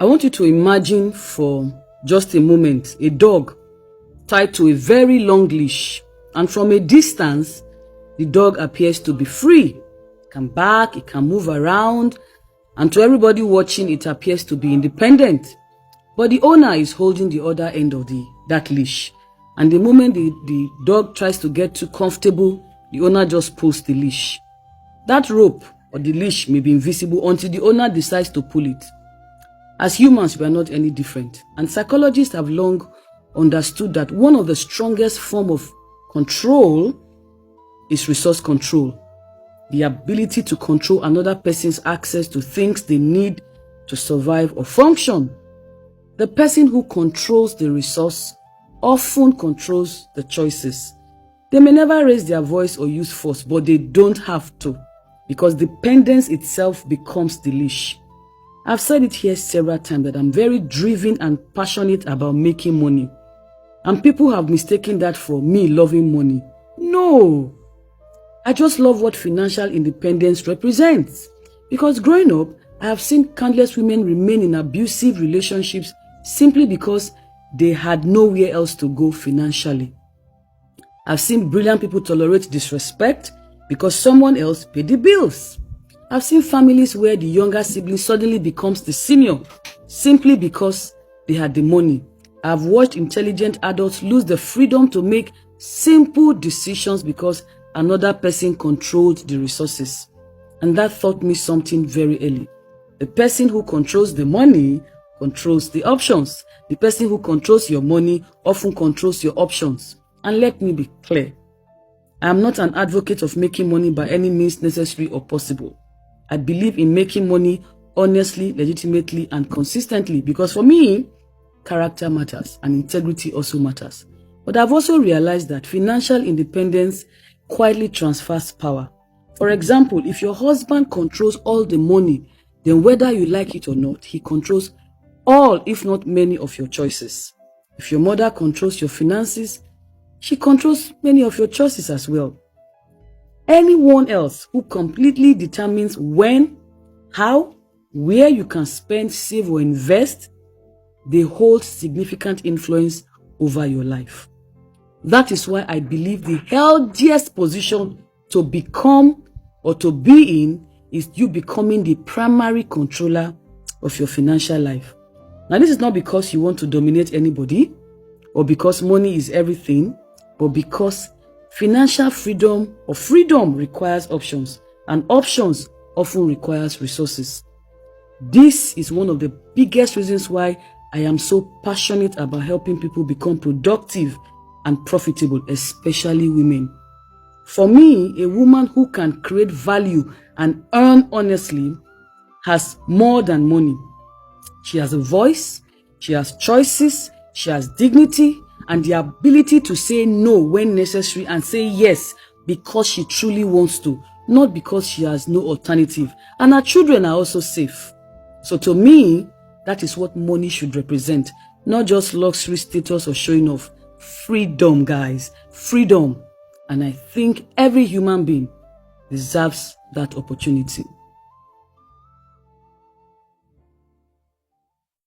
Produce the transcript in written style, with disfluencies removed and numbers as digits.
I want you to imagine for just a moment a dog tied to a very long leash, and from a distance, the dog appears to be free. It can bark, it can move around, and to everybody watching, it appears to be independent. But the owner is holding the other end of that leash. And the moment the dog tries to get too comfortable, the owner just pulls the leash. That rope or the leash may be invisible until the owner decides to pull it. As humans, we are not any different. And psychologists have long understood that one of the strongest forms of control is resource control. The ability to control another person's access to things they need to survive or function. The person who controls the resource often controls the choices. They may never raise their voice or use force, but they don't have to, because dependence itself becomes the leash. I've said it here several times that I'm very driven and passionate about making money. And people have mistaken that for me loving money. No! I just love what financial independence represents. Because growing up, I have seen countless women remain in abusive relationships simply because they had nowhere else to go financially. I've seen brilliant people tolerate disrespect because someone else paid the bills. I've seen families where the younger sibling suddenly becomes the senior simply because they had the money. I've watched intelligent adults lose the freedom to make simple decisions because another person controlled the resources. And that taught me something very early. The person who controls the money controls the options. The person who controls your money often controls your options. And let me be clear. I am not an advocate of making money by any means necessary or possible. I believe in making money honestly, legitimately, and consistently, because for me, character matters and integrity also matters. But I've also realized that financial independence quietly transfers power. For example, if your husband controls all the money, then whether you like it or not, he controls all, if not many, of your choices. If your mother controls your finances, she controls many of your choices as well. Anyone else who completely determines when, how, where you can spend, save, or invest, they hold significant influence over your life. That is why I believe the healthiest position to become or to be in is you becoming the primary controller of your financial life. Now, this is not because you want to dominate anybody or because money is everything, but because financial freedom or freedom requires options, and options often requires resources. This is one of the biggest reasons why I am so passionate about helping people become productive and profitable, especially women. For me, a woman who can create value and earn honestly has more than money. She has a voice, she has choices, she has dignity, and the ability to say no when necessary and say yes because she truly wants to, not because she has no alternative. And her children are also safe. So to me, that is what money should represent, not just luxury, status, or showing off. Freedom, guys, freedom. And I think every human being deserves that opportunity.